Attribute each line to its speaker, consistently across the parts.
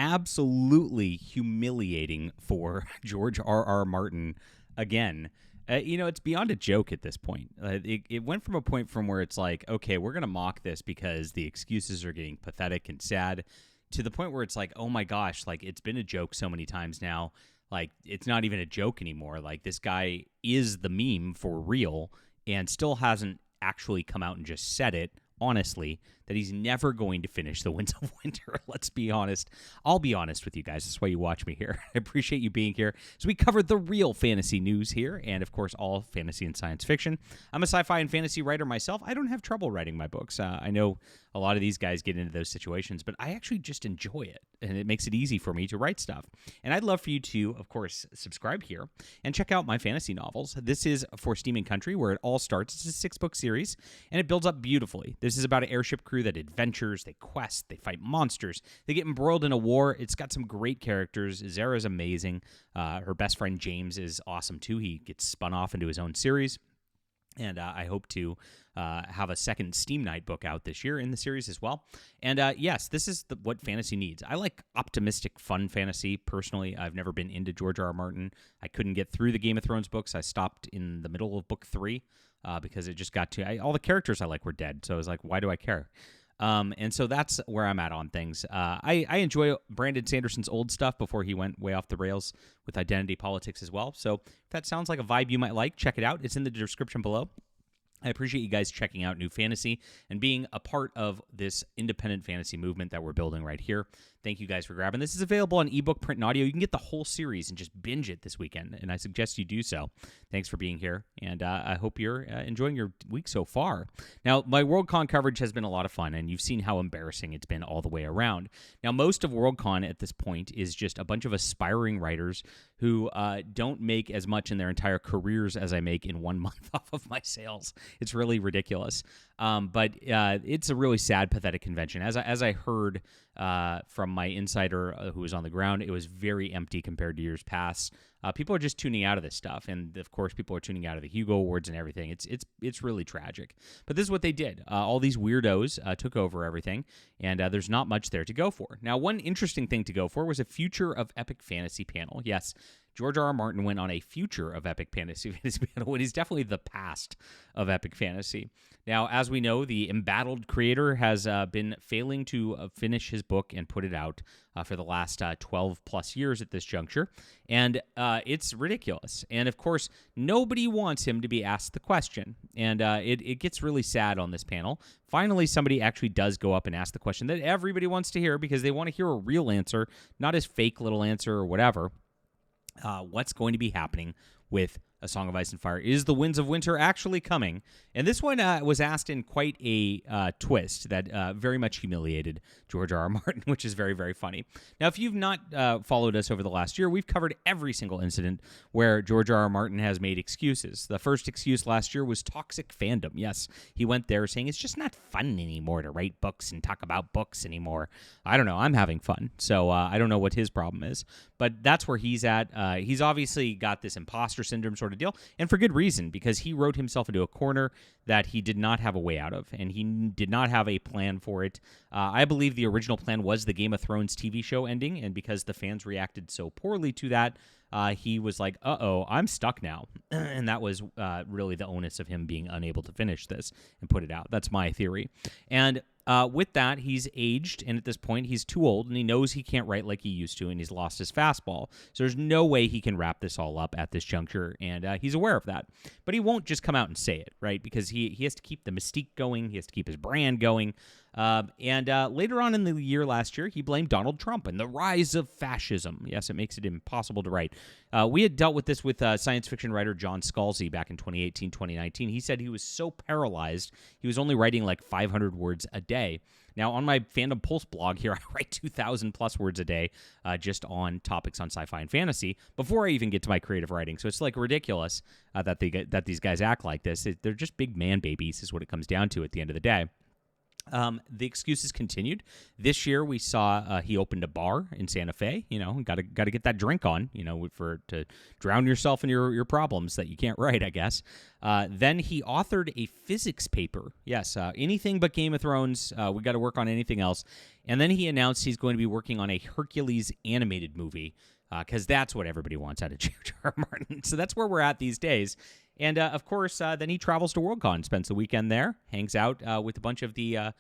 Speaker 1: absolutely humiliating for George R.R. Martin again. It's beyond a joke at this point. It went from a point from where it's like, okay, we're going to mock this because the excuses are getting pathetic and sad, to the point where it's like, oh my gosh, like it's been a joke so many times now. Like it's not even a joke anymore. Like this guy is the meme for real and still hasn't actually come out and just said it honestly, that he's never going to finish The Winds of Winter. Let's be honest. I'll be honest with you guys. That's why you watch me here. I appreciate you being here. So we covered the real fantasy news here, and of course, all fantasy and science fiction. I'm a sci-fi and fantasy writer myself. I don't have trouble writing my books. I know a lot of these guys get into those situations, but I actually just enjoy it, and it makes it easy for me to write stuff. And I'd love for you to, of course, subscribe here and check out my fantasy novels. This is For Steam and Country, where it all starts. It's a 6-book series, and it builds up beautifully. This is about an airship crew that adventures, they quest, they fight monsters, they get embroiled in a war. It's got some great characters. Zara's amazing. Her best friend James is awesome too. He gets spun off into his own series. And I hope to have a second Steam Night book out this year in the series as well. And yes, this is what fantasy needs. I like optimistic, fun fantasy. Personally, I've never been into George R.R. Martin. I couldn't get through the Game of Thrones books. I stopped in the middle of book 3 because it just got to... all the characters I like were dead. So I was like, why do I care? And so that's where I'm at on things. I enjoy Brandon Sanderson's old stuff before he went way off the rails with identity politics as well. So if that sounds like a vibe you might like, check it out. It's in the description below. I appreciate you guys checking out New Fantasy and being a part of this independent fantasy movement that we're building right here. Thank you guys for grabbing. This is available on ebook, print, and audio. You can get the whole series and just binge it this weekend, and I suggest you do so. Thanks for being here, and I hope you're enjoying your week so far. Now, my Worldcon coverage has been a lot of fun, and you've seen how embarrassing it's been all the way around. Now, most of Worldcon at this point is just a bunch of aspiring writers who don't make as much in their entire careers as I make in 1 month off of my sales. It's really ridiculous. But it's a really sad, pathetic convention. As I heard from my insider who was on the ground, it was very empty compared to years past. People are just tuning out of this stuff, and of course, people are tuning out of the Hugo Awards and everything. It's really tragic. But this is what they did. All these weirdos took over everything, and there's not much there to go for. Now, one interesting thing to go for was a Future of Epic Fantasy panel. Yes, George R.R. Martin went on a Future of Epic Fantasy panel, and he's definitely the past of Epic Fantasy. Now, as we know, the embattled creator has been failing to finish his book and put it out for the last 12-plus years at this juncture, and it's ridiculous. And, of course, nobody wants him to be asked the question, and it gets really sad on this panel. Finally, somebody actually does go up and ask the question that everybody wants to hear because they want to hear a real answer, not his fake little answer or whatever. What's going to be happening with A Song of Ice and Fire? Is The Winds of Winter actually coming? And this one was asked in quite a twist that very much humiliated George R.R. Martin, which is very, very funny. Now, if you've not followed us over the last year, we've covered every single incident where George R.R. Martin has made excuses. The first excuse last year was toxic fandom. Yes, he went there saying it's just not fun anymore to write books and talk about books anymore. I don't know. I'm having fun, so I don't know what his problem is. But that's where he's at. He's obviously got this imposter syndrome sort of deal, and for good reason, because he wrote himself into a corner that he did not have a way out of, and he did not have a plan for it. I believe the original plan was the Game of Thrones TV show ending, and because the fans reacted so poorly to that, he was like, uh-oh, I'm stuck now. And that was really the onus of him being unable to finish this and put it out. That's my theory. And with that, he's aged, and at this point, he's too old, and he knows he can't write like he used to, and he's lost his fastball. So there's no way he can wrap this all up at this juncture, and he's aware of that. But he won't just come out and say it, right? Because he has to keep the mystique going. He has to keep his brand going. And later on in the year last year, he blamed Donald Trump and the rise of fascism. Yes, it makes it impossible to write. We had dealt with this with science fiction writer John Scalzi back in 2018, 2019. He said he was so paralyzed, he was only writing like 500 words a day. Now, on my Fandom Pulse blog here, I write 2,000-plus words a day just on topics on sci-fi and fantasy before I even get to my creative writing. So it's like ridiculous that these guys act like this. They're just big man babies is what it comes down to at the end of the day. The excuses continued. This year, we saw he opened a bar in Santa Fe. Got to get that drink on. To drown yourself in your problems that you can't write, I guess. Then he authored a physics paper. Yes, anything but Game of Thrones. We got to work on anything else. And then he announced he's going to be working on a Hercules animated movie because that's what everybody wants out of George R. R. Martin. So that's where we're at these days. And of course, then he travels to Worldcon, spends the weekend there, hangs out with a bunch of the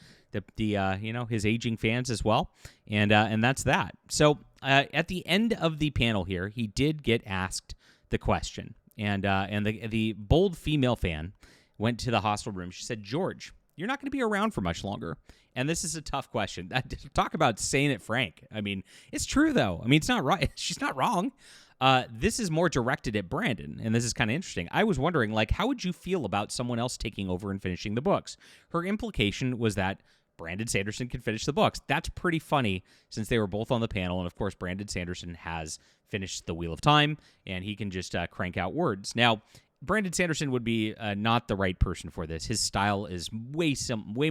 Speaker 1: his aging fans as well, and that's that. So at the end of the panel here, he did get asked the question, and the bold female fan went to the hostel room. She said, "George, you're not going to be around for much longer." And this is a tough question. Talk about saying it frank. I mean, it's true though. I mean, it's not right. She's not wrong. This is more directed at Brandon, and this is kind of interesting. I was wondering, how would you feel about someone else taking over and finishing the books? Her implication was that Brandon Sanderson can finish the books. That's pretty funny since they were both on the panel, and of course, Brandon Sanderson has finished The Wheel of Time, and he can just crank out words. Now, Brandon Sanderson would be not the right person for this. His style is way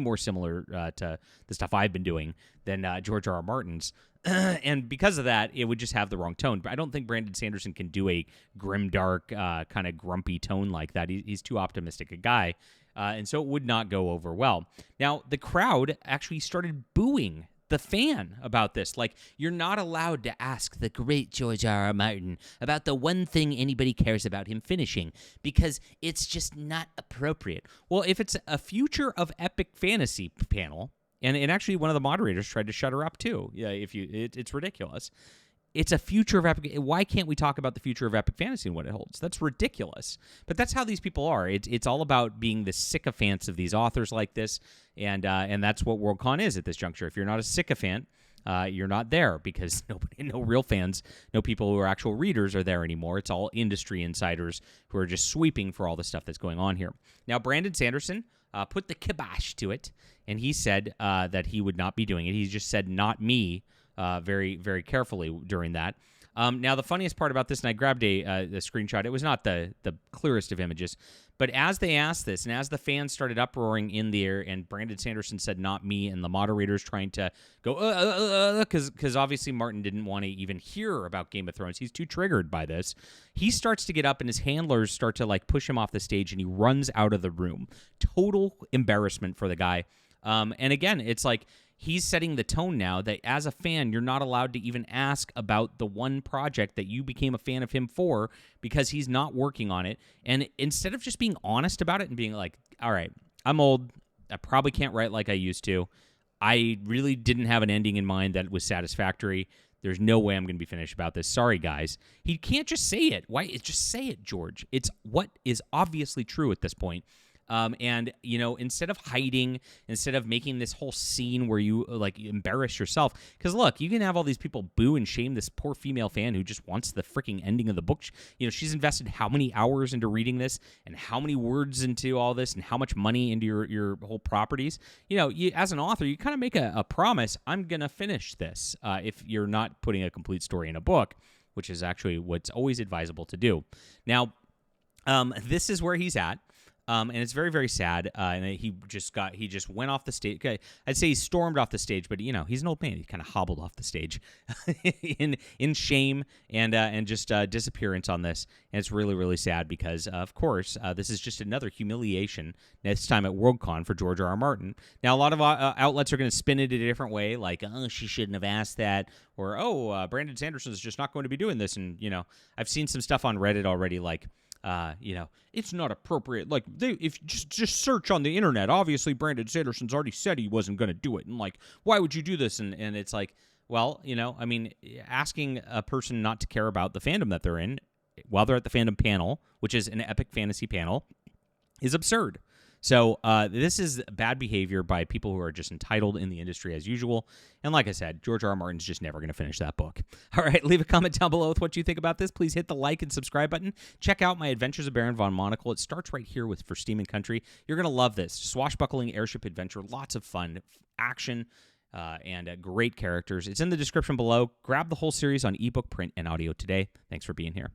Speaker 1: more similar to the stuff I've been doing than George R. R. Martin's. And because of that, it would just have the wrong tone. But I don't think Brandon Sanderson can do a grimdark, kind of grumpy tone like that. He's too optimistic a guy. And so it would not go over well. Now, the crowd actually started booing the fan about this. You're not allowed to ask the great George R. R. Martin about the one thing anybody cares about him finishing because it's just not appropriate. Well, if it's a future of epic fantasy panel, and actually one of the moderators tried to shut her up too. Yeah, it's ridiculous. It's a future of epic. Why can't we talk about the future of epic fantasy and what it holds? That's ridiculous. But that's how these people are. It's all about being the sycophants of these authors like this, and that's what Worldcon is at this juncture. If you're not a sycophant, you're not there because no real fans, no people who are actual readers are there anymore. It's all industry insiders who are just sweeping for all the stuff that's going on here. Now, Brandon Sanderson put the kibosh to it, and he said that he would not be doing it. He just said, "Not me," very, very carefully during that. Now, the funniest part about this, and I grabbed a screenshot. It was not the clearest of images, but as they asked this, and as the fans started uproaring in the air, and Brandon Sanderson said, "Not me," and the moderators trying to go, because obviously Martin didn't want to even hear about Game of Thrones. He's too triggered by this. He starts to get up, and his handlers start to push him off the stage, and he runs out of the room. Total embarrassment for the guy. And again, it's he's setting the tone now that as a fan, you're not allowed to even ask about the one project that you became a fan of him for because he's not working on it. And instead of just being honest about it and being like, all right, I'm old. I probably can't write like I used to. I really didn't have an ending in mind that was satisfactory. There's no way I'm going to be finished about this. Sorry, guys. He can't just say it. Why? Just say it, George. It's what is obviously true at this point. And, instead of hiding, instead of making this whole scene where you, embarrass yourself, because, look, you can have all these people boo and shame this poor female fan who just wants the freaking ending of the book. She's invested how many hours into reading this and how many words into all this and how much money into your whole properties. You, as an author, you kind of make a promise, I'm going to finish this if you're not putting a complete story in a book, which is actually what's always advisable to do. Now, this is where he's at. And it's very, very sad. And he just went off the stage. Okay, I'd say he stormed off the stage, but he's an old man. He kind of hobbled off the stage in shame and just disappearance on this. And it's really, really sad because, of course, this is just another humiliation. This time at Worldcon for George R. R. Martin. Now, a lot of outlets are going to spin it a different way, like, oh, she shouldn't have asked that, or oh, Brandon Sanderson is just not going to be doing this. And I've seen some stuff on Reddit already, like. It's not appropriate. If just search on the internet, obviously Brandon Sanderson's already said he wasn't going to do it. And why would you do this? And it's well, asking a person not to care about the fandom that they're in while they're at the fandom panel, which is an epic fantasy panel, is absurd. So this is bad behavior by people who are just entitled in the industry as usual. And like I said, George R. R. Martin's just never going to finish that book. All right, leave a comment down below with what you think about this. Please hit the like and subscribe button. Check out my Adventures of Baron von Monocle. It starts right here with For Steam and Country. You're going to love this. Swashbuckling airship adventure, lots of fun, action, and great characters. It's in the description below. Grab the whole series on ebook, print, and audio today. Thanks for being here.